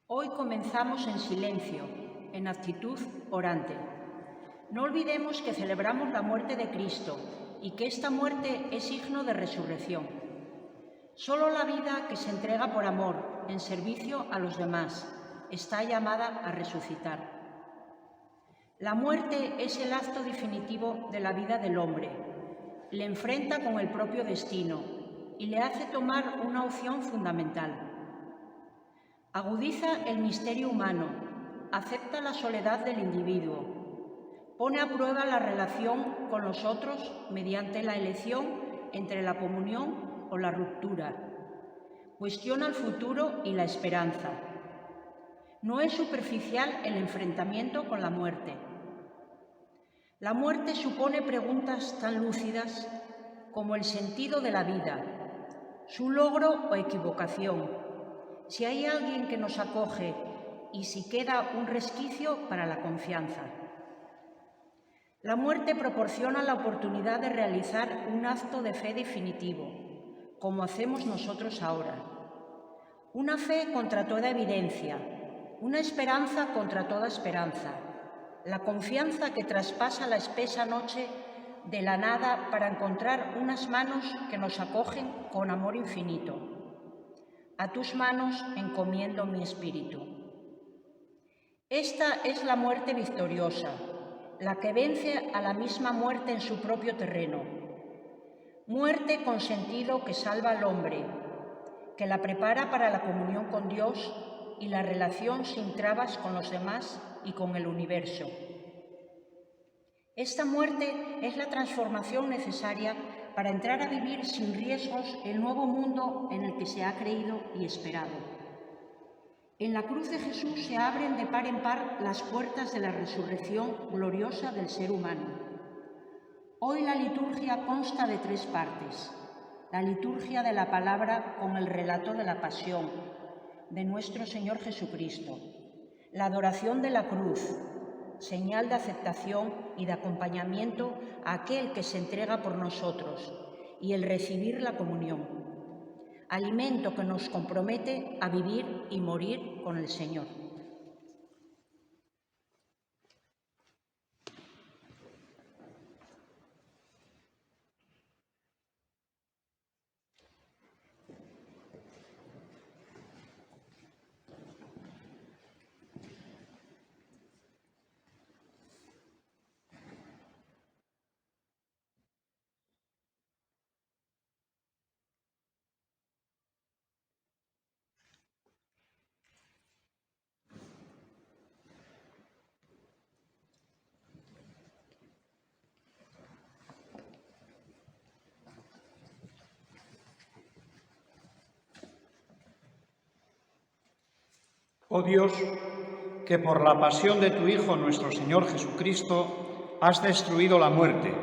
Hoy comenzamos en silencio, en actitud orante. No olvidemos que celebramos la muerte de Cristo y que esta muerte es signo de resurrección. Solo la vida que se entrega por amor, en servicio a los demás, está llamada a resucitar. La muerte es el acto definitivo de la vida del hombre. Le enfrenta con el propio destino y le hace tomar una opción fundamental. Agudiza el misterio humano, acepta la soledad del individuo, pone a prueba la relación con los otros mediante la elección entre la comunión o la ruptura, cuestiona el futuro y la esperanza. No es superficial el enfrentamiento con la muerte. La muerte supone preguntas tan lúcidas como el sentido de la vida, su logro o equivocación, si hay alguien que nos acoge y si queda un resquicio para la confianza. La muerte proporciona la oportunidad de realizar un acto de fe definitivo, como hacemos nosotros ahora. Una fe contra toda evidencia, una esperanza contra toda esperanza, la confianza que traspasa la espesa noche de la nada para encontrar unas manos que nos acogen con amor infinito. A tus manos encomiendo mi espíritu. Esta es la muerte victoriosa, la que vence a la misma muerte en su propio terreno. Muerte con sentido que salva al hombre, que la prepara para la comunión con Dios y la relación sin trabas con los demás y con el universo. Esta muerte es la transformación necesaria para entrar a vivir sin riesgos el nuevo mundo en el que se ha creído y esperado. En la cruz de Jesús se abren de par en par las puertas de la resurrección gloriosa del ser humano. Hoy la liturgia consta de 3 partes. La liturgia de la palabra con el relato de la pasión de nuestro Señor Jesucristo. La adoración de la cruz, señal de aceptación y de acompañamiento a aquel que se entrega por nosotros, y el recibir la comunión, alimento que nos compromete a vivir y morir con el Señor. Oh Dios, que por la pasión de tu Hijo nuestro Señor Jesucristo has destruido la muerte,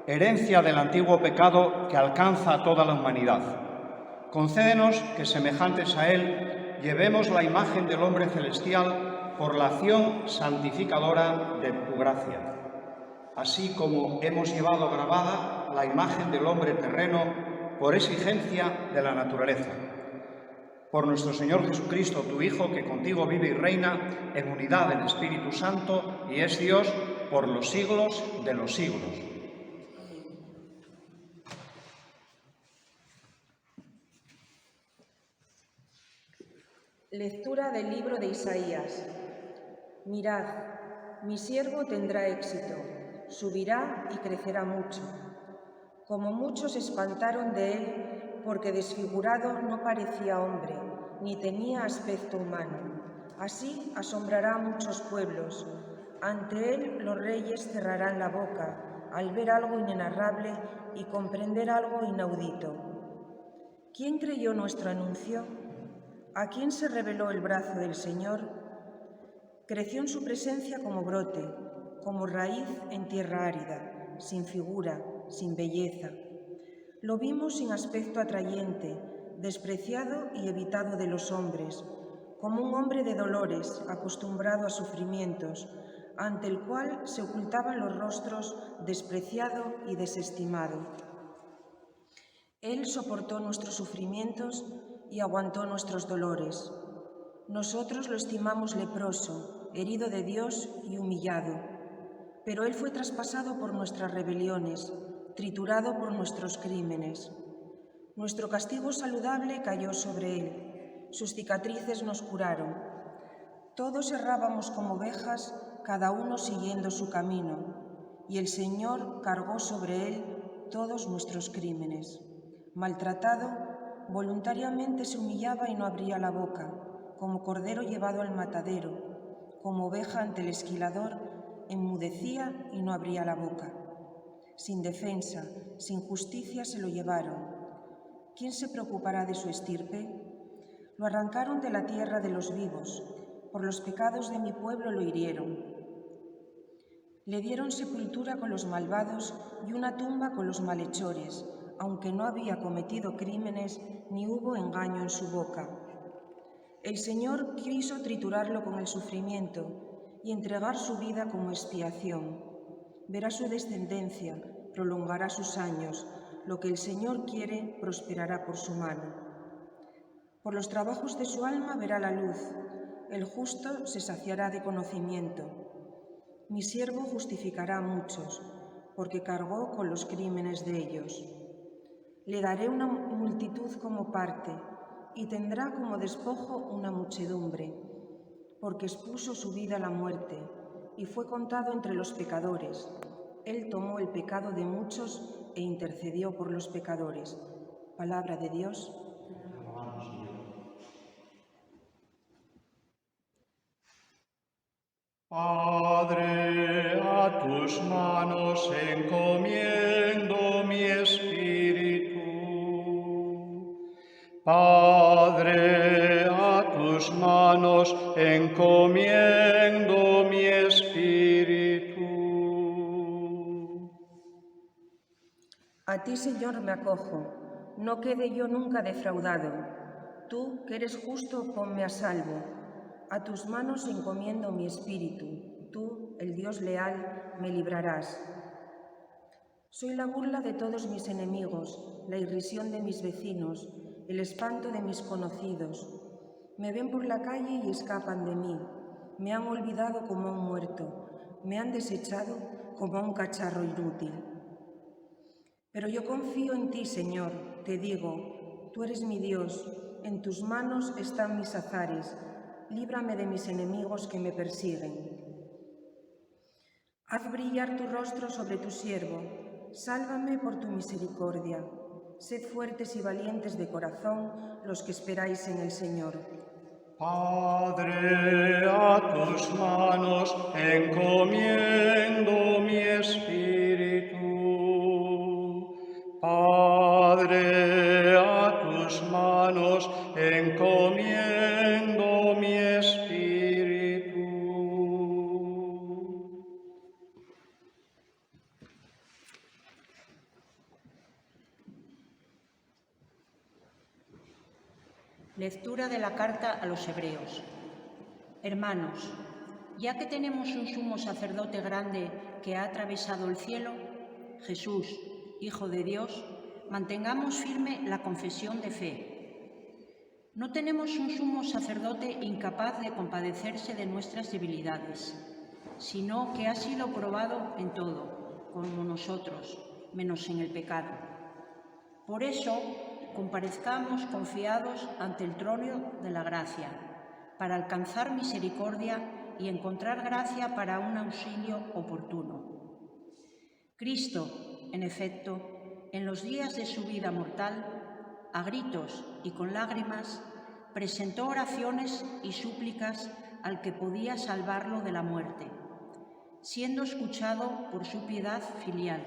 herencia del antiguo pecado que alcanza a toda la humanidad. Concédenos que, semejantes a Él, llevemos la imagen del hombre celestial por la acción santificadora de tu gracia, así como hemos llevado grabada la imagen del hombre terreno por exigencia de la naturaleza. Por nuestro Señor Jesucristo, tu Hijo, que contigo vive y reina en unidad del Espíritu Santo y es Dios por los siglos de los siglos. Lectura del libro de Isaías. Mirad, mi siervo tendrá éxito, subirá y crecerá mucho. Como muchos se espantaron de él, porque desfigurado no parecía hombre, ni tenía aspecto humano. Así asombrará a muchos pueblos. Ante él los reyes cerrarán la boca, al ver algo inenarrable y comprender algo inaudito. ¿Quién creyó nuestro anuncio? ¿A quién se reveló el brazo del Señor? Creció en su presencia como brote, como raíz en tierra árida, sin figura, sin belleza. Lo vimos sin aspecto atrayente, despreciado y evitado de los hombres, como un hombre de dolores, acostumbrado a sufrimientos, ante el cual se ocultaban los rostros, despreciado y desestimado. Él soportó nuestros sufrimientos y aguantó nuestros dolores. Nosotros lo estimamos leproso, herido de Dios y humillado. Pero él fue traspasado por nuestras rebeliones, triturado por nuestros crímenes. Nuestro castigo saludable cayó sobre él, sus cicatrices nos curaron. Todos errábamos como ovejas, cada uno siguiendo su camino, y el Señor cargó sobre él todos nuestros crímenes. Maltratado, voluntariamente se humillaba y no abría la boca, como cordero llevado al matadero, como oveja ante el esquilador, enmudecía y no abría la boca. Sin defensa, sin justicia se lo llevaron. ¿Quién se preocupará de su estirpe? Lo arrancaron de la tierra de los vivos, por los pecados de mi pueblo lo hirieron. Le dieron sepultura con los malvados y una tumba con los malhechores, aunque no había cometido crímenes ni hubo engaño en su boca. El Señor quiso triturarlo con el sufrimiento y entregar su vida como expiación. Verá su descendencia, prolongará sus años. Lo que el Señor quiere prosperará por su mano. Por los trabajos de su alma verá la luz. El justo se saciará de conocimiento. Mi siervo justificará a muchos, porque cargó con los crímenes de ellos. Le daré una multitud como parte, y tendrá como despojo una muchedumbre, porque expuso su vida a la muerte, y fue contado entre los pecadores. Él tomó el pecado de muchos e intercedió por los pecadores. Palabra de Dios. Padre, a tus manos encomiendo mi espíritu. Padre, a tus manos encomiendo mi espíritu. A ti, Señor, me acojo, no quede yo nunca defraudado. Tú, que eres justo, ponme a salvo. A tus manos encomiendo mi espíritu. Tú, el Dios leal, me librarás. Soy la burla de todos mis enemigos, la irrisión de mis vecinos, el espanto de mis conocidos. Me ven por la calle y escapan de mí. Me han olvidado como a un muerto. Me han desechado como a un cacharro inútil. Pero yo confío en ti, Señor, te digo, tú eres mi Dios, en tus manos están mis azares, líbrame de mis enemigos que me persiguen. Haz brillar tu rostro sobre tu siervo, sálvame por tu misericordia. Sed fuertes y valientes de corazón los que esperáis en el Señor. Padre, a tus manos encomiendo mi espíritu. Padre, a tus manos encomiendo mi espíritu. Lectura de la carta a los Hebreos. Hermanos, ya que tenemos un sumo sacerdote grande que ha atravesado el cielo, Jesús, Hijo de Dios, mantengamos firme la confesión de fe. No tenemos un sumo sacerdote incapaz de compadecerse de nuestras debilidades, sino que ha sido probado en todo, como nosotros, menos en el pecado. Por eso, comparezcamos confiados ante el trono de la gracia, para alcanzar misericordia y encontrar gracia para un auxilio oportuno. Cristo, en efecto, en los días de su vida mortal, a gritos y con lágrimas, presentó oraciones y súplicas al que podía salvarlo de la muerte, siendo escuchado por su piedad filial.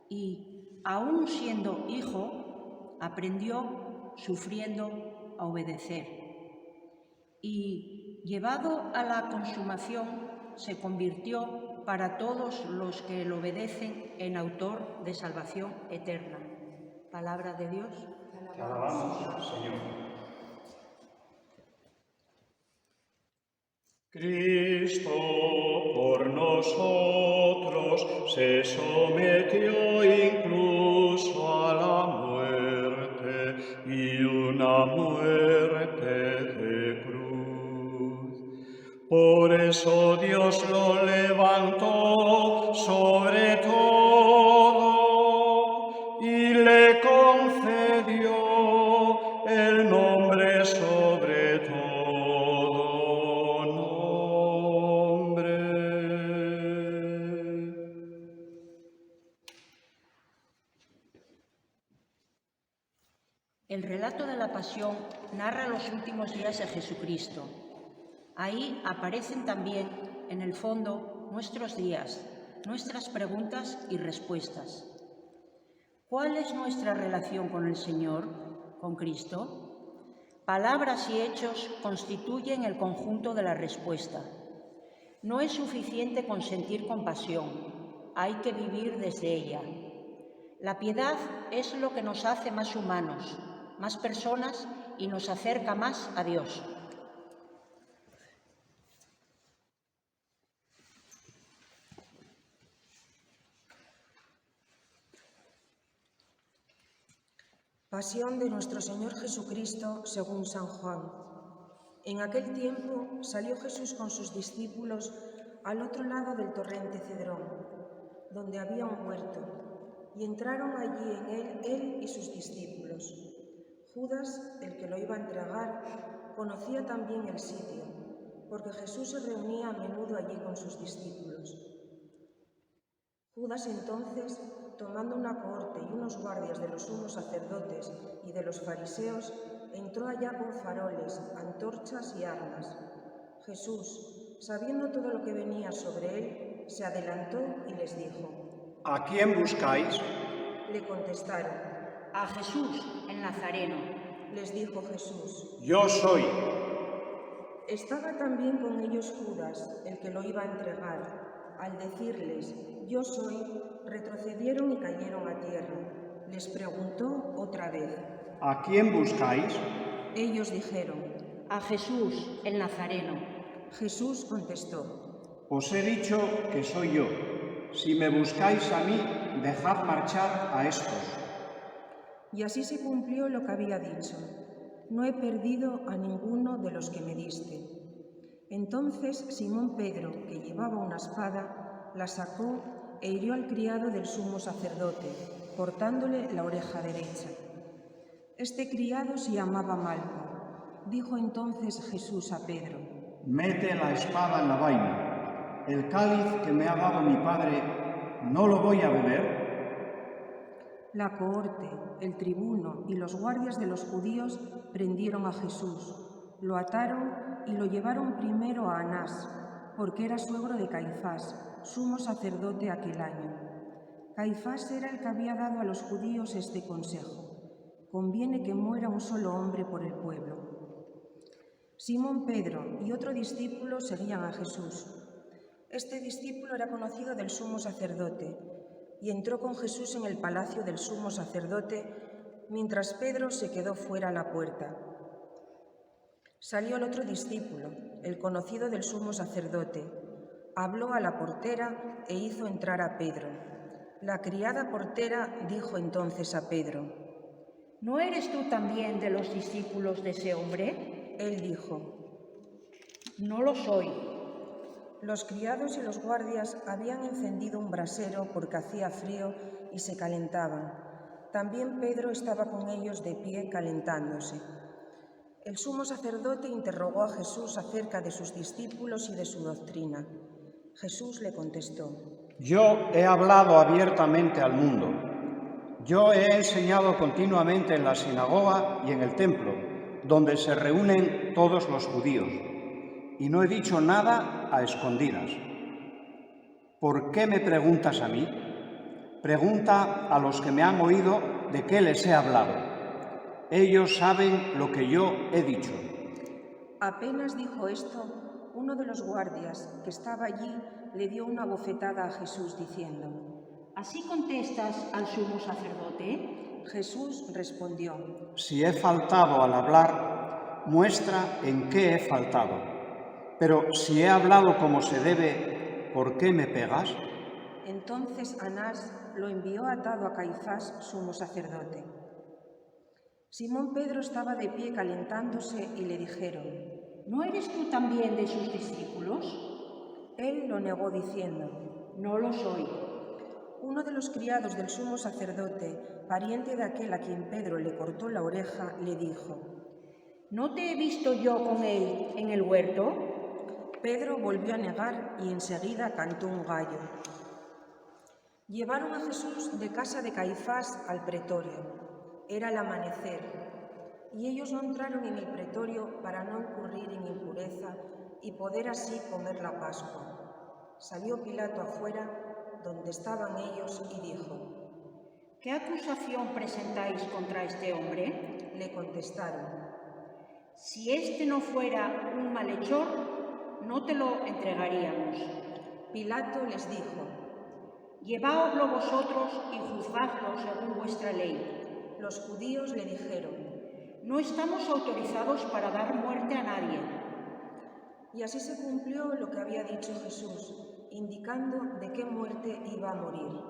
Y, aun siendo hijo, aprendió, sufriendo, a obedecer. Y, llevado a la consumación, se convirtió para todos los que lo obedecen en autor de salvación eterna. Palabra de Dios. Te alabamos, Señor. Cristo por nosotros se sometió incluso a la muerte y una muerte de cruz. Por eso Dios lo levantó sobre todo y le concedió el nombre sobre todo nombre. El relato de la Pasión narra los últimos días de Jesucristo. Ahí aparecen también, en el fondo, nuestros días, nuestras preguntas y respuestas. ¿Cuál es nuestra relación con el Señor, con Cristo? Palabras y hechos constituyen el conjunto de la respuesta. No es suficiente con sentir compasión, hay que vivir desde ella. La piedad es lo que nos hace más humanos, más personas y nos acerca más a Dios. Pasión de nuestro Señor Jesucristo según San Juan. En aquel tiempo salió Jesús con sus discípulos al otro lado del torrente Cedrón, donde había un huerto, y entraron allí en él y sus discípulos. Judas, el que lo iba a entregar, conocía también el sitio, porque Jesús se reunía a menudo allí con sus discípulos. Judas entonces, tomando una cohorte y unos guardias de los sumos sacerdotes y de los fariseos, entró allá con faroles, antorchas y armas. Jesús, sabiendo todo lo que venía sobre él, se adelantó y les dijo: ¿A quién buscáis? Le contestaron. A Jesús, el Nazareno. Les dijo Jesús: Yo soy. Estaba también con ellos Judas, el que lo iba a entregar. Al decirles: yo soy, retrocedieron y cayeron a tierra. Les preguntó otra vez: ¿A quién buscáis? Ellos dijeron: A Jesús, el Nazareno. Jesús contestó: Os he dicho que soy yo. Si me buscáis a mí, dejad marchar a estos. Y así se cumplió lo que había dicho: no he perdido a ninguno de los que me diste. Entonces Simón Pedro, que llevaba una espada, la sacó e hirió al criado del sumo sacerdote, cortándole la oreja derecha. Este criado se llamaba Malco. Dijo entonces Jesús a Pedro: Mete la espada en la vaina. El cáliz que me ha dado mi padre, ¿no lo voy a beber? La cohorte, el tribuno y los guardias de los judíos prendieron a Jesús, lo ataron y lo llevaron primero a Anás, porque era suegro de Caifás, sumo sacerdote aquel año. Caifás era el que había dado a los judíos este consejo: conviene que muera un solo hombre por el pueblo. Simón Pedro y otro discípulo seguían a Jesús. Este discípulo era conocido del sumo sacerdote y entró con Jesús en el palacio del sumo sacerdote, mientras Pedro se quedó fuera a la puerta. Salió el otro discípulo, el conocido del sumo sacerdote, habló a la portera e hizo entrar a Pedro. La criada portera dijo entonces a Pedro: ¿No eres tú también de los discípulos de ese hombre? Él dijo: No lo soy. Los criados y los guardias habían encendido un brasero porque hacía frío y se calentaban. También Pedro estaba con ellos de pie calentándose. El sumo sacerdote interrogó a Jesús acerca de sus discípulos y de su doctrina. Jesús le contestó: Yo he hablado abiertamente al mundo. Yo he enseñado continuamente en la sinagoga y en el templo, donde se reúnen todos los judíos, y no he dicho nada a escondidas. ¿Por qué me preguntas a mí? Pregunta a los que me han oído de qué les he hablado. Ellos saben lo que yo he dicho. Apenas dijo esto, uno de los guardias que estaba allí le dio una bofetada a Jesús diciendo: ¿Así contestas al sumo sacerdote? Jesús respondió: Si he faltado al hablar, muestra en qué he faltado. Pero si he hablado como se debe, ¿por qué me pegas? Entonces Anás lo envió atado a Caifás, sumo sacerdote. Simón Pedro estaba de pie calentándose y le dijeron: ¿no eres tú también de sus discípulos? Él lo negó diciendo: No lo soy. Uno de los criados del sumo sacerdote, pariente de aquel a quien Pedro le cortó la oreja, le dijo: ¿No te he visto yo con él en el huerto? Pedro volvió a negar y enseguida cantó un gallo. Llevaron a Jesús de casa de Caifás al pretorio. Era el amanecer, y ellos no entraron en el pretorio para no incurrir en impureza y poder así comer la Pascua. Salió Pilato afuera, donde estaban ellos, y dijo: ¿Qué acusación presentáis contra este hombre? Le contestaron: Si este no fuera un malhechor, no te lo entregaríamos. Pilato les dijo: Lleváoslo vosotros y juzgadlo según vuestra ley. Los judíos le dijeron: No estamos autorizados para dar muerte a nadie. Y así se cumplió lo que había dicho Jesús, indicando de qué muerte iba a morir.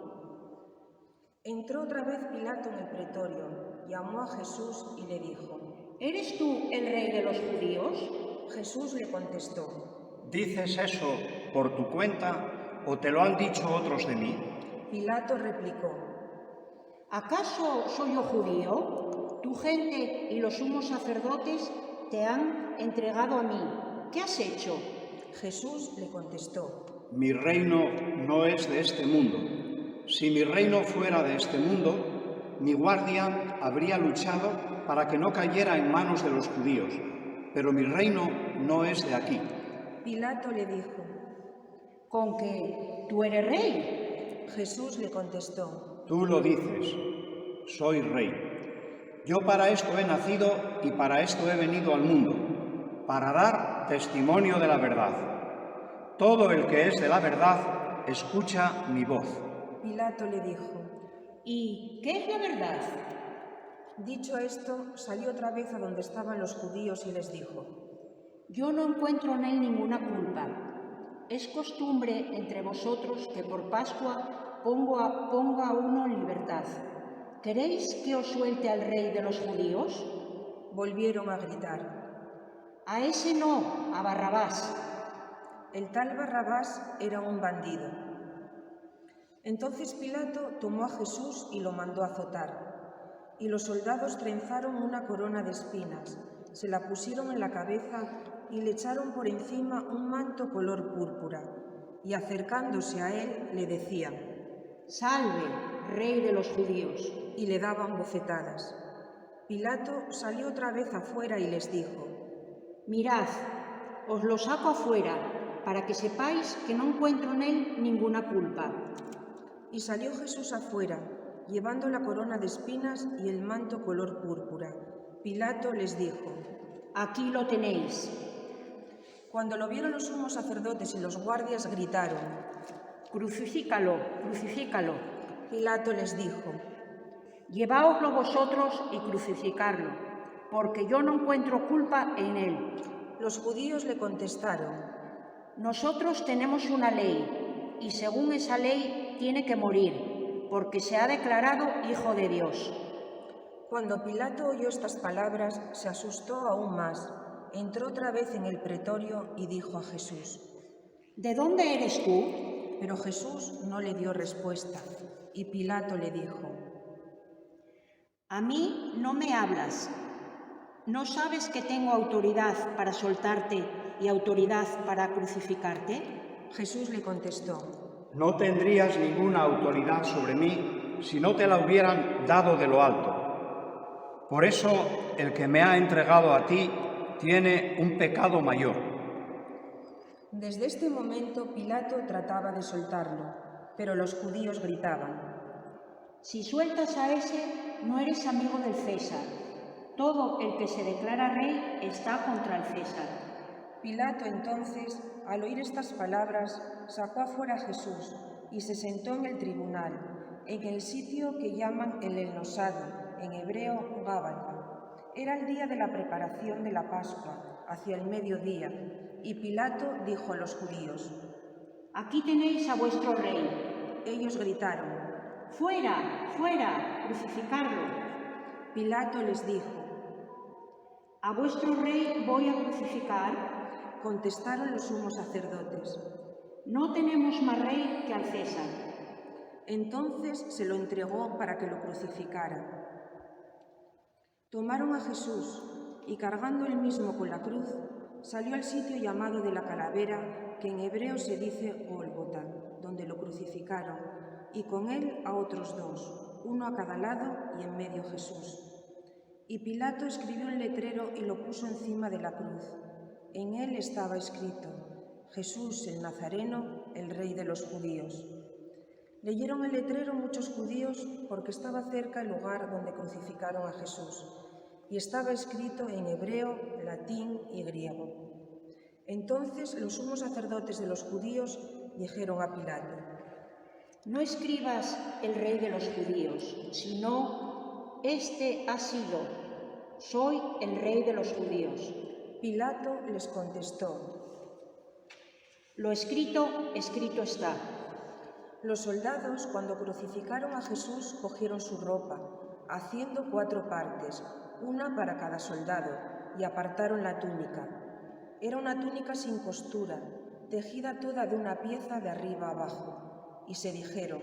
Entró otra vez Pilato en el pretorio, llamó a Jesús y le dijo: ¿Eres tú el rey de los judíos? Jesús le contestó: ¿Dices eso por tu cuenta o te lo han dicho otros de mí? Pilato replicó: ¿Acaso soy yo judío? Tu gente y los sumos sacerdotes te han entregado a mí. ¿Qué has hecho? Jesús le contestó: Mi reino no es de este mundo. Si mi reino fuera de este mundo, mi guardia habría luchado para que no cayera en manos de los judíos, pero mi reino no es de aquí. Pilato le dijo: ¿Con que tú eres rey? Jesús le contestó: Tú lo dices, soy rey. Yo para esto he nacido y para esto he venido al mundo, para dar testimonio de la verdad. Todo el que es de la verdad escucha mi voz. Pilato le dijo: ¿Y qué es la verdad? Dicho esto, salió otra vez a donde estaban los judíos y les dijo: Yo no encuentro en él ninguna culpa. Es costumbre entre vosotros que por Pascua ponga a uno en libertad. ¿Queréis que os suelte al rey de los judíos? Volvieron a gritar: A ese no, a Barrabás. El tal Barrabás era un bandido. Entonces Pilato tomó a Jesús y lo mandó azotar. Y los soldados trenzaron una corona de espinas, se la pusieron en la cabeza y le echaron por encima un manto color púrpura. Y acercándose a él le decían: Salve, rey de los judíos. Y le daban bofetadas. Pilato salió otra vez afuera y les dijo: Mirad, os lo saco afuera, para que sepáis que no encuentro en él ninguna culpa. Y salió Jesús afuera, llevando la corona de espinas y el manto color púrpura. Pilato les dijo: Aquí lo tenéis. Cuando lo vieron los sumos sacerdotes y los guardias, gritaron: Crucifícalo, crucifícalo. Pilato les dijo: Lleváoslo vosotros y crucificadlo, porque yo no encuentro culpa en él. Los judíos le contestaron: Nosotros tenemos una ley, y según esa ley tiene que morir, porque se ha declarado Hijo de Dios. Cuando Pilato oyó estas palabras, se asustó aún más. Entró otra vez en el pretorio y dijo a Jesús: ¿De dónde eres tú? Pero Jesús no le dio respuesta, y Pilato le dijo: A mí no me hablas. ¿No sabes que tengo autoridad para soltarte y autoridad para crucificarte? Jesús le contestó: No tendrías ninguna autoridad sobre mí si no te la hubieran dado de lo alto. Por eso el que me ha entregado a ti tiene un pecado mayor. Desde este momento Pilato trataba de soltarlo, pero los judíos gritaban: Si sueltas a ese, no eres amigo del César. Todo el que se declara rey está contra el César. Pilato entonces, al oír estas palabras, sacó afuera a Jesús y se sentó en el tribunal, en el sitio que llaman el Enosado, en hebreo Gábata. Era el día de la preparación de la Pascua, hacia el mediodía, y Pilato dijo a los judíos: Aquí tenéis a vuestro rey. Ellos gritaron: ¡Fuera, fuera, crucificadlo! Pilato les dijo: ¿A vuestro rey voy a crucificar? Contestaron los sumos sacerdotes. No tenemos más rey que al César. Entonces se lo entregó para que lo crucificara. Tomaron a Jesús y, cargando él mismo con la cruz, salió al sitio llamado de la calavera, que en hebreo se dice Gólgota, donde lo crucificaron, y con él a otros dos, uno a cada lado y en medio Jesús. Y Pilato escribió un letrero y lo puso encima de la cruz. En él estaba escrito: Jesús el Nazareno, el Rey de los judíos. Leyeron el letrero muchos judíos porque estaba cerca el lugar donde crucificaron a Jesús, y estaba escrito en hebreo, latín y griego. Entonces los sumos sacerdotes de los judíos dijeron a Pilato: No escribas el Rey de los judíos, sino este ha sido: soy el Rey de los judíos. Pilato les contestó: Lo escrito, escrito está. Los soldados, cuando crucificaron a Jesús, cogieron su ropa, haciendo 4 partes, una para cada soldado, y apartaron la túnica. Era una túnica sin costura, tejida toda de una pieza de arriba abajo. Y se dijeron: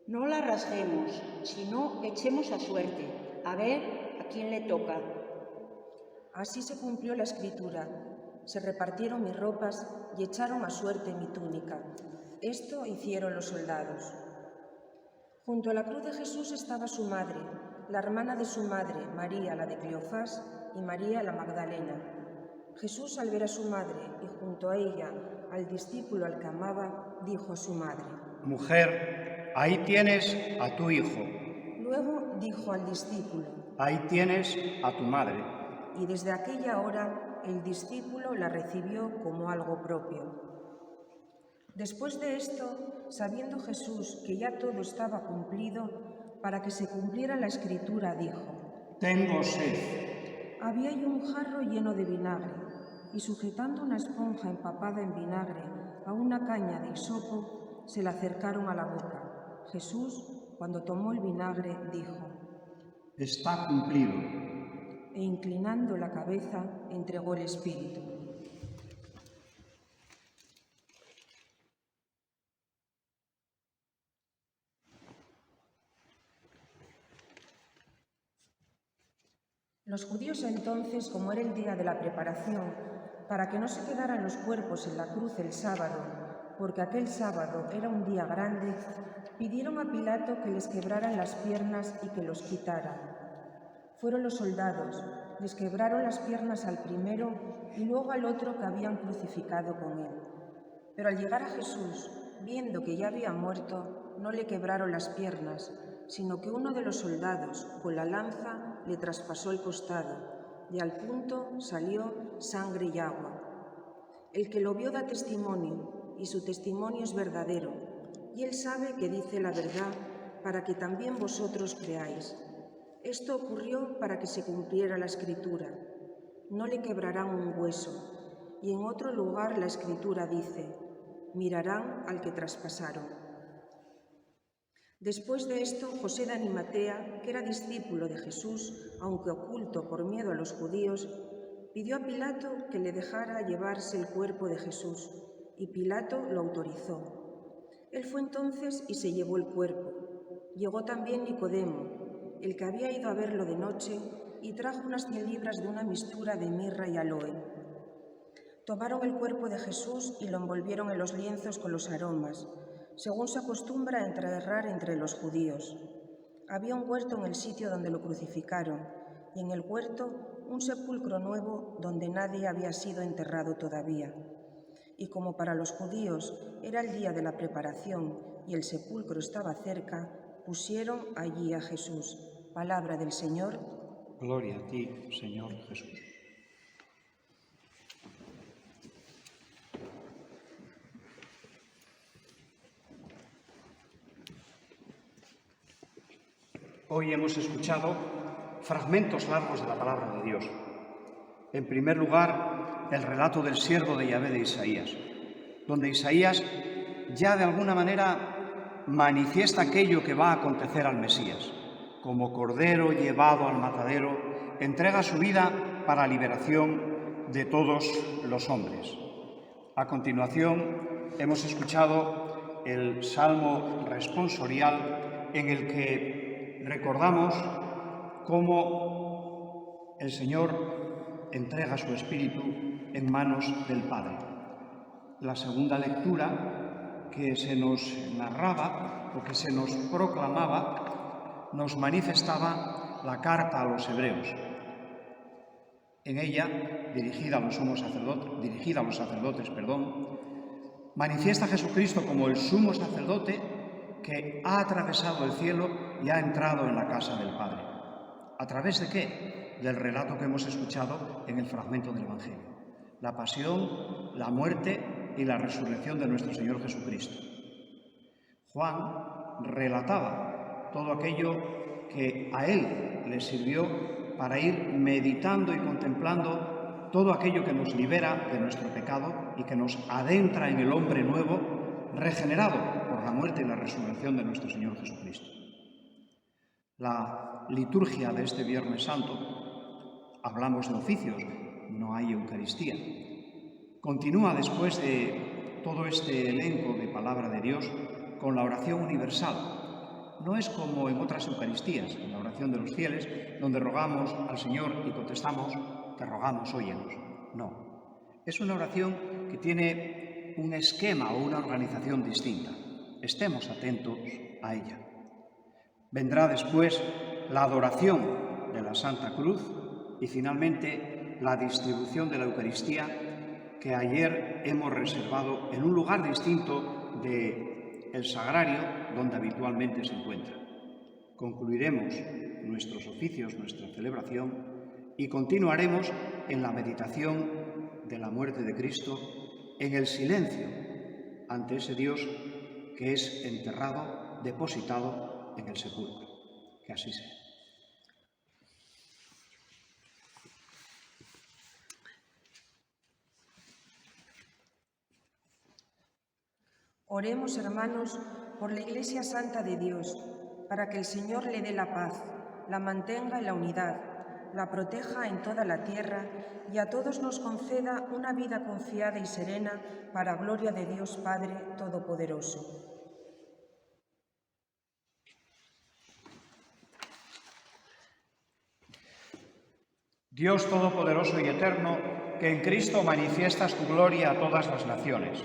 No la rasguemos, sino echemos a suerte, a ver a quién le toca. Así se cumplió la escritura. Se repartieron mis ropas y echaron a suerte mi túnica. Esto hicieron los soldados. Junto a la cruz de Jesús estaba su madre, la hermana de su madre, María, la de Cleofás, y María, la Magdalena. Jesús, al ver a su madre y junto a ella al discípulo al que amaba, dijo a su madre: Mujer, ahí tienes a tu hijo. Luego dijo al discípulo: Ahí tienes a tu madre. Y desde aquella hora el discípulo la recibió como algo propio. Después de esto, sabiendo Jesús que ya todo estaba cumplido, para que se cumpliera la Escritura, dijo: Tengo sed. Había allí un jarro lleno de vinagre, y sujetando una esponja empapada en vinagre a una caña de hisopo, se la acercaron a la boca. Jesús, cuando tomó el vinagre, dijo: Está cumplido. E inclinando la cabeza, entregó el espíritu. Los judíos entonces, como era el día de la preparación, para que no se quedaran los cuerpos en la cruz el sábado, porque aquel sábado era un día grande, pidieron a Pilato que les quebraran las piernas y que los quitara. Fueron los soldados, les quebraron las piernas al primero y luego al otro que habían crucificado con él. Pero al llegar a Jesús, viendo que ya había muerto, no le quebraron las piernas, sino que uno de los soldados, con la lanza, le traspasó el costado, y al punto salió sangre y agua. El que lo vio da testimonio, y su testimonio es verdadero, y él sabe que dice la verdad, para que también vosotros creáis. Esto ocurrió para que se cumpliera la Escritura: no le quebrarán un hueso. Y en otro lugar la Escritura dice: mirarán al que traspasaron. Después de esto, José de Arimatea, que era discípulo de Jesús, aunque oculto por miedo a los judíos, pidió a Pilato que le dejara llevarse el cuerpo de Jesús, y Pilato lo autorizó. Él fue entonces y se llevó el cuerpo. Llegó también Nicodemo, el que había ido a verlo de noche, y trajo unas 100 libras de una mistura de mirra y aloe. Tomaron el cuerpo de Jesús y lo envolvieron en los lienzos con los aromas, según se acostumbra a enterrar entre los judíos. Había un huerto en el sitio donde lo crucificaron, y en el huerto un sepulcro nuevo donde nadie había sido enterrado todavía. Y como para los judíos era el día de la preparación y el sepulcro estaba cerca, pusieron allí a Jesús. Palabra del Señor. Gloria a ti, Señor Jesús. Hoy hemos escuchado fragmentos largos de la palabra de Dios. En primer lugar, el relato del siervo de Yahvé de Isaías, donde Isaías ya de alguna manera manifiesta aquello que va a acontecer al Mesías. Como cordero llevado al matadero, entrega su vida para la liberación de todos los hombres. A continuación, hemos escuchado el Salmo responsorial en el que recordamos cómo el Señor entrega su espíritu en manos del Padre. La segunda lectura que se nos narraba o que se nos proclamaba nos manifestaba la carta a los hebreos. En ella, dirigida a los sacerdotes, manifiesta a Jesucristo como el sumo sacerdote que ha atravesado el cielo y ha entrado en la casa del Padre. ¿A través de qué? Del relato que hemos escuchado en el fragmento del Evangelio. La pasión, la muerte y la resurrección de nuestro Señor Jesucristo. Juan relataba todo aquello que a él le sirvió para ir meditando y contemplando todo aquello que nos libera de nuestro pecado y que nos adentra en el hombre nuevo, regenerado por la muerte y la resurrección de nuestro Señor Jesucristo. La liturgia de este Viernes Santo, hablamos de oficios, no hay Eucaristía. Continúa después de todo este elenco de palabra de Dios con la oración universal. No es como en otras Eucaristías, en la oración de los fieles, donde rogamos al Señor y contestamos, te rogamos, óyenos. No, es una oración que tiene un esquema o una organización distinta. Estemos atentos a ella. Vendrá después la adoración de la Santa Cruz y finalmente la distribución de la Eucaristía que ayer hemos reservado en un lugar distinto del sagrario donde habitualmente se encuentra. Concluiremos nuestros oficios, nuestra celebración y continuaremos en la meditación de la muerte de Cristo, en el silencio ante ese Dios que es enterrado, depositado en el sepulcro. Que así sea. Oremos, hermanos, por la Iglesia Santa de Dios, para que el Señor le dé la paz, la mantenga en la unidad, la proteja en toda la tierra y a todos nos conceda una vida confiada y serena para gloria de Dios Padre Todopoderoso. Dios Todopoderoso y Eterno, que en Cristo manifiestas tu gloria a todas las naciones,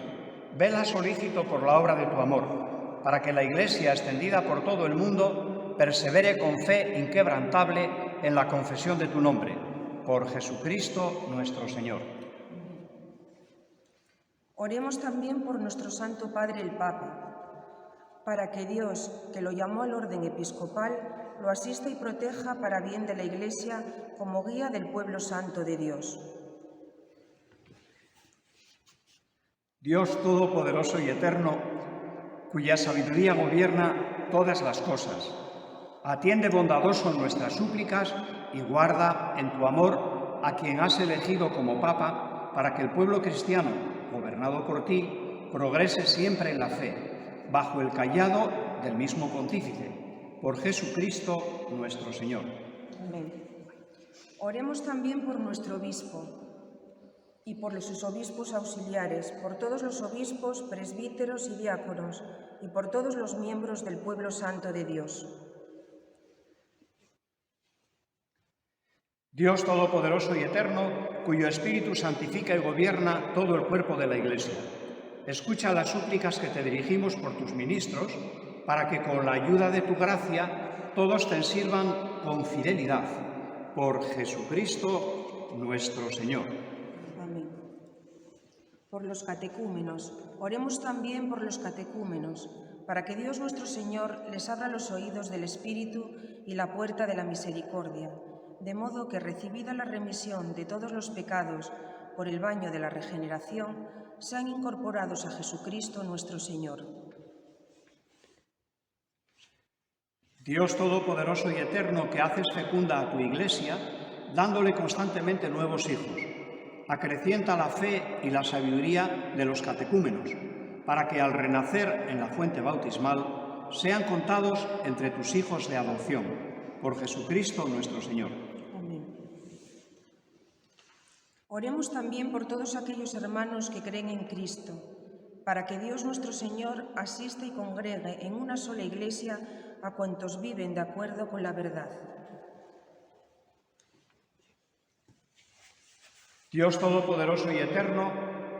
vela solícito por la obra de tu amor, para que la Iglesia, extendida por todo el mundo, persevere con fe inquebrantable en la confesión de tu nombre, por Jesucristo nuestro Señor. Oremos también por nuestro Santo Padre el Papa, para que Dios, que lo llamó al orden episcopal, lo asista y proteja para bien de la Iglesia como guía del pueblo santo de Dios. Dios Todopoderoso y Eterno, cuya sabiduría gobierna todas las cosas, atiende bondadoso nuestras súplicas y guarda en tu amor a quien has elegido como Papa para que el pueblo cristiano, gobernado por ti, progrese siempre en la fe, bajo el cayado del mismo Pontífice, por Jesucristo nuestro Señor. Amén. Oremos también por nuestro obispo y por sus obispos auxiliares, por todos los obispos, presbíteros y diáconos, y por todos los miembros del pueblo santo de Dios. Dios Todopoderoso y Eterno, cuyo Espíritu santifica y gobierna todo el cuerpo de la Iglesia, escucha las súplicas que te dirigimos por tus ministros, para que con la ayuda de tu gracia todos te sirvan con fidelidad. Por Jesucristo nuestro Señor. Amén. Por los catecúmenos, oremos también por los catecúmenos, para que Dios nuestro Señor les abra los oídos del Espíritu y la puerta de la misericordia, de modo que, recibida la remisión de todos los pecados por el baño de la regeneración, sean incorporados a Jesucristo nuestro Señor. Dios Todopoderoso y Eterno, que haces fecunda a tu Iglesia, dándole constantemente nuevos hijos, acrecienta la fe y la sabiduría de los catecúmenos, para que al renacer en la fuente bautismal sean contados entre tus hijos de adopción, por Jesucristo nuestro Señor. Amén. Oremos también por todos aquellos hermanos que creen en Cristo, para que Dios nuestro Señor asista y congregue en una sola Iglesia a cuantos viven de acuerdo con la verdad. Dios Todopoderoso y Eterno,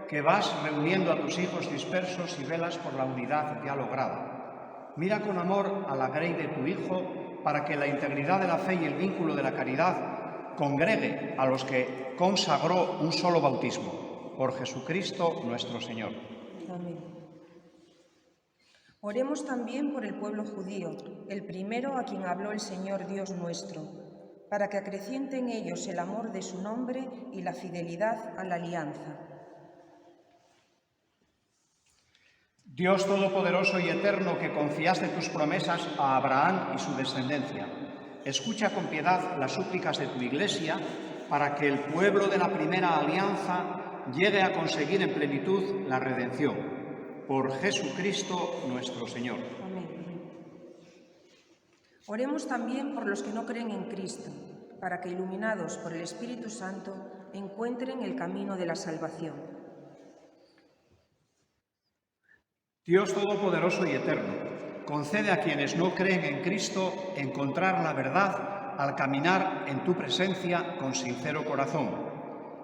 que vas reuniendo a tus hijos dispersos y velas por la unidad ya lograda, mira con amor a la grey de tu Hijo, para que la integridad de la fe y el vínculo de la caridad congregue a los que consagró un solo bautismo, por Jesucristo nuestro Señor. Amén. Oremos también por el pueblo judío, el primero a quien habló el Señor Dios nuestro, para que acreciente en ellos el amor de su nombre y la fidelidad a la alianza. Dios Todopoderoso y Eterno, que confiaste tus promesas a Abraham y su descendencia, escucha con piedad las súplicas de tu Iglesia para que el pueblo de la primera alianza llegue a conseguir en plenitud la redención. Por Jesucristo nuestro Señor. Amén. Oremos también por los que no creen en Cristo, para que, iluminados por el Espíritu Santo, encuentren el camino de la salvación. Dios Todopoderoso y Eterno, concede a quienes no creen en Cristo encontrar la verdad al caminar en tu presencia con sincero corazón,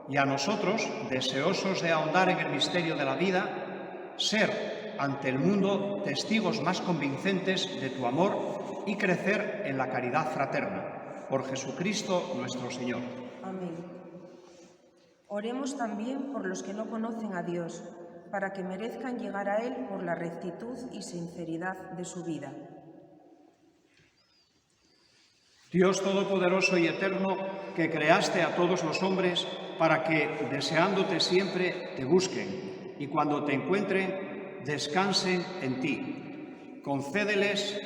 y a nosotros, deseosos de ahondar en el misterio de la vida, ser ante el mundo testigos más convincentes de tu amor y crecer en la caridad fraterna. Por Jesucristo nuestro Señor. Amén. Oremos también por los que no conocen a Dios, para que merezcan llegar a Él por la rectitud y sinceridad de su vida. Dios Todopoderoso y Eterno, que creaste a todos los hombres para que, deseándote siempre, te busquen y cuando te encuentren, descansen en ti. Concédeles,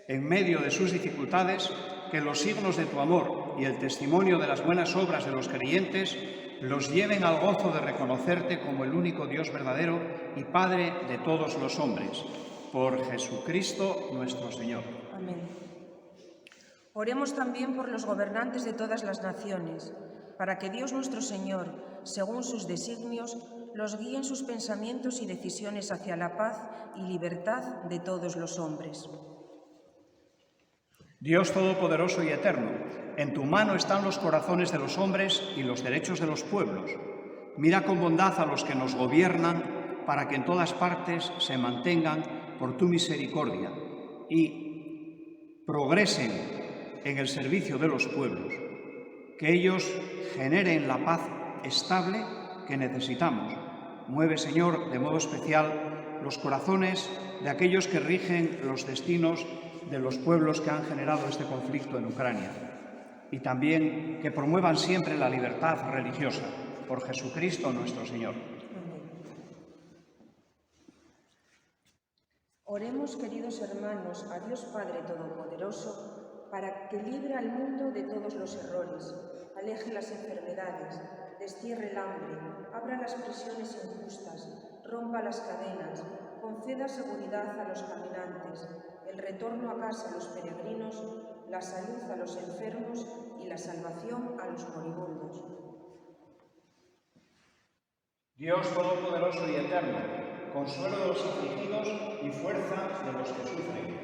en medio de sus dificultades, que los signos de tu amor y el testimonio de las buenas obras de los creyentes los lleven al gozo de reconocerte como el único Dios verdadero y Padre de todos los hombres. Por Jesucristo nuestro Señor. Amén. Oremos también por los gobernantes de todas las naciones, para que Dios nuestro Señor, según sus designios, los guíe en sus pensamientos y decisiones hacia la paz y libertad de todos los hombres. Dios Todopoderoso y Eterno, en tu mano están los corazones de los hombres y los derechos de los pueblos. Mira con bondad a los que nos gobiernan, para que en todas partes se mantengan por tu misericordia y progresen en el servicio de los pueblos, que ellos generen la paz estable que necesitamos. Mueve, Señor, de modo especial los corazones de aquellos que rigen los destinos de los pueblos que han generado este conflicto en Ucrania, y también que promuevan siempre la libertad religiosa. Por Jesucristo nuestro Señor. Oremos, queridos hermanos, a Dios Padre Todopoderoso, para que libre al mundo de todos los errores, aleje las enfermedades, destierre el hambre, abra las prisiones injustas, rompa las cadenas, conceda seguridad a los caminantes, el retorno a casa a los peregrinos, la salud a los enfermos y la salvación a los moribundos. Dios Todopoderoso y Eterno, consuelo de los afligidos y fuerza de los que sufren,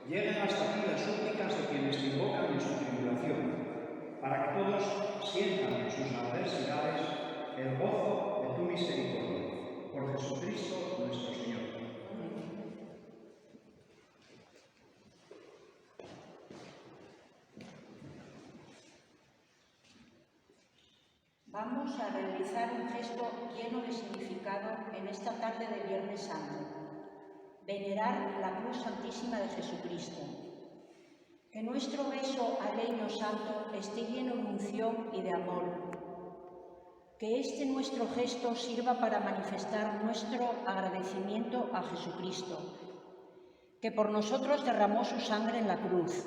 lleguen hasta ti las súplicas de quienes te invocan en su tribulación, para que todos sientan en sus adversidades el gozo de tu misericordia. Por Jesucristo nuestro Señor. Vamos a realizar un gesto lleno de significado en esta tarde de Viernes Santo. Venerar la Cruz Santísima de Jesucristo. Que nuestro beso al leño santo esté lleno de unción y de amor. Que este nuestro gesto sirva para manifestar nuestro agradecimiento a Jesucristo, que por nosotros derramó su sangre en la cruz.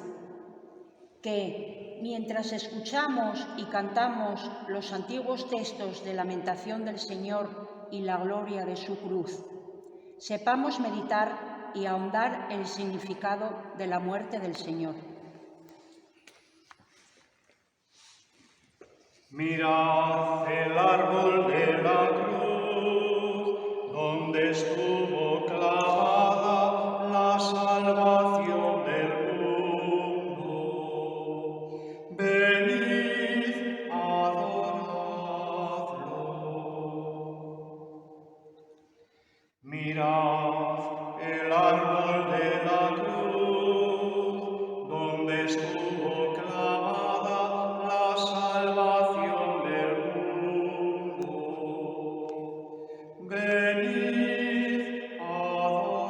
Que, mientras escuchamos y cantamos los antiguos textos de lamentación del Señor y la gloria de su cruz, sepamos meditar y ahondar el significado de la muerte del Señor. Mirad el árbol de la cruz, donde estuvo clavada la salvación del mundo. Venid, adoradlo. Mirad el árbol de la cruz, donde estuvo clavada la salvación del mundo. Venid, adoradlo.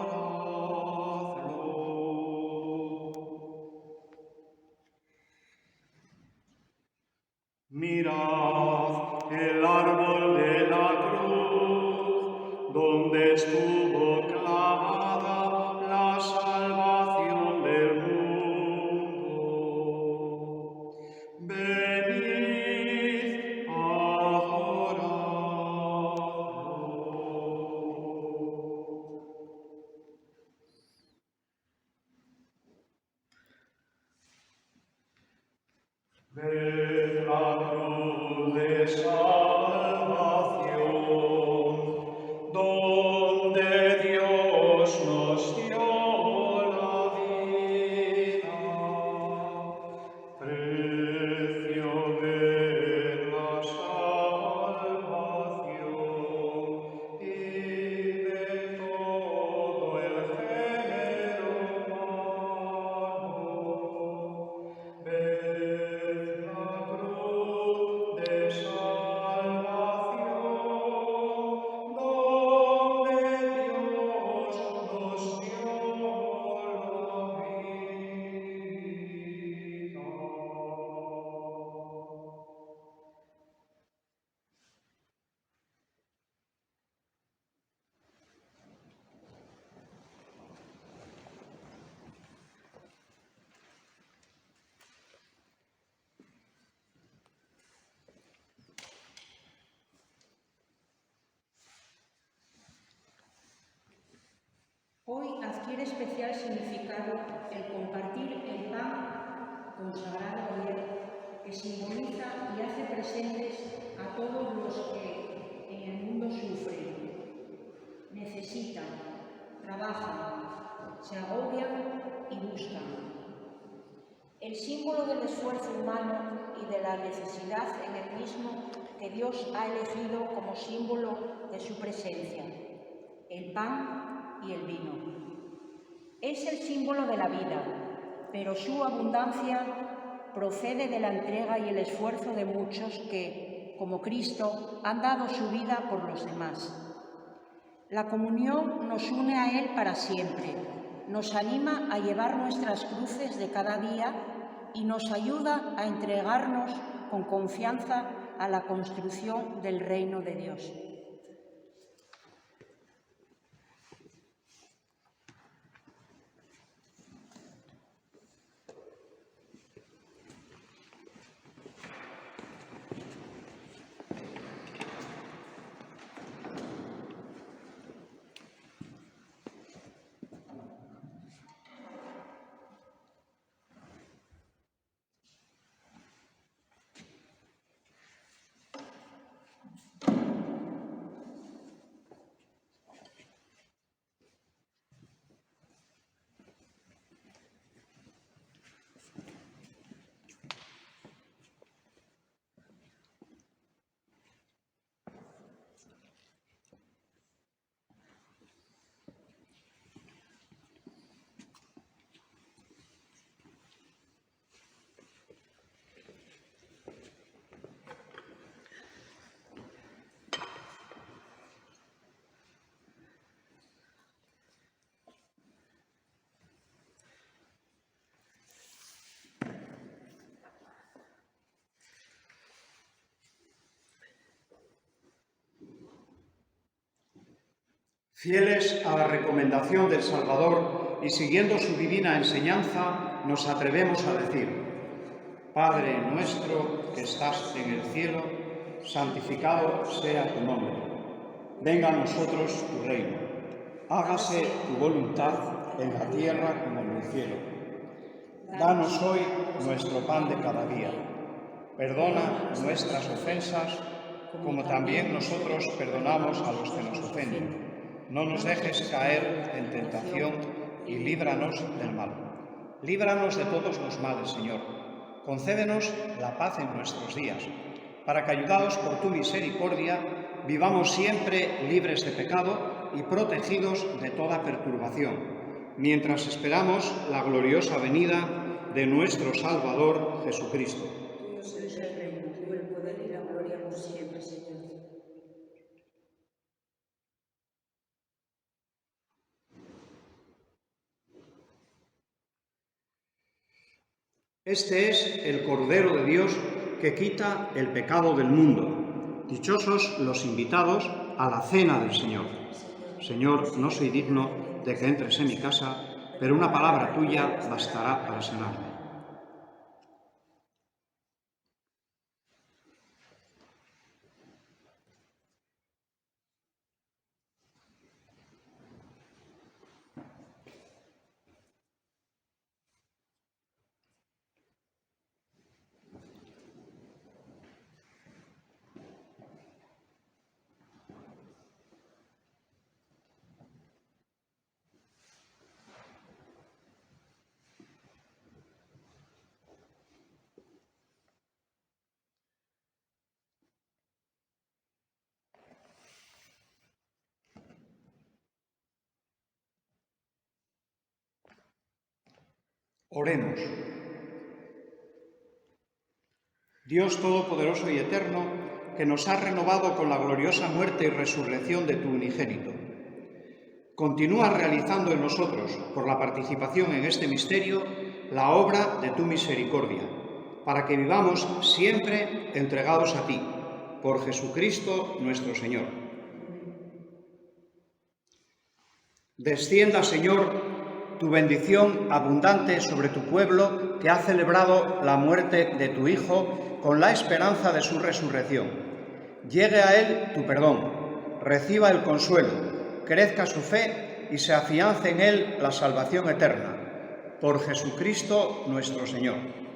Mirad el árbol de la cruz, donde estuvo clavada la salvación del mundo. Venid, adoradlo. Ved la cruz de salvación, donde Dios nos dio la vida. Precio de la salvación y de todo el género humano. Ved la cruz de salvación, donde Dios nos dio la vida. Hoy adquiere especial significado el compartir el pan consagrado a Él, que simboliza y hace presentes a todos los que en el mundo sufren, necesitan, trabajan, se agobian y buscan. El símbolo del esfuerzo humano y de la necesidad en el mismo que Dios ha elegido como símbolo de su presencia, el pan y el vino. Es el símbolo de la vida, pero su abundancia procede de la entrega y el esfuerzo de muchos que, como Cristo, han dado su vida por los demás. La comunión nos une a Él para siempre, nos anima a llevar nuestras cruces de cada día y nos ayuda a entregarnos con confianza a la construcción del reino de Dios. Fieles a la recomendación del Salvador y siguiendo su divina enseñanza, nos atrevemos a decir: Padre nuestro que estás en el cielo, santificado sea tu nombre. Venga a nosotros tu reino. Hágase tu voluntad en la tierra como en el cielo. Danos hoy nuestro pan de cada día. Perdona nuestras ofensas, como también nosotros perdonamos a los que nos ofenden. No nos dejes caer en tentación y líbranos del mal. Líbranos de todos los males, Señor. Concédenos la paz en nuestros días, para que, ayudados por tu misericordia, vivamos siempre libres de pecado y protegidos de toda perturbación, mientras esperamos la gloriosa venida de nuestro Salvador Jesucristo. Tuyo es el reino, tuyo el poder y la gloria por siempre, Señor. Este es el Cordero de Dios que quita el pecado del mundo. Dichosos los invitados a la cena del Señor. Señor, no soy digno de que entres en mi casa, pero una palabra tuya bastará para sanarme. Oremos. Dios Todopoderoso y Eterno, que nos has renovado con la gloriosa muerte y resurrección de tu unigénito, continúa realizando en nosotros, por la participación en este misterio, la obra de tu misericordia, para que vivamos siempre entregados a ti, por Jesucristo nuestro Señor. Descienda, Señor, tu bendición abundante sobre tu pueblo que ha celebrado la muerte de tu Hijo con la esperanza de su resurrección. Llegue a él tu perdón, reciba el consuelo, crezca su fe y se afiance en él la salvación eterna. Por Jesucristo nuestro Señor.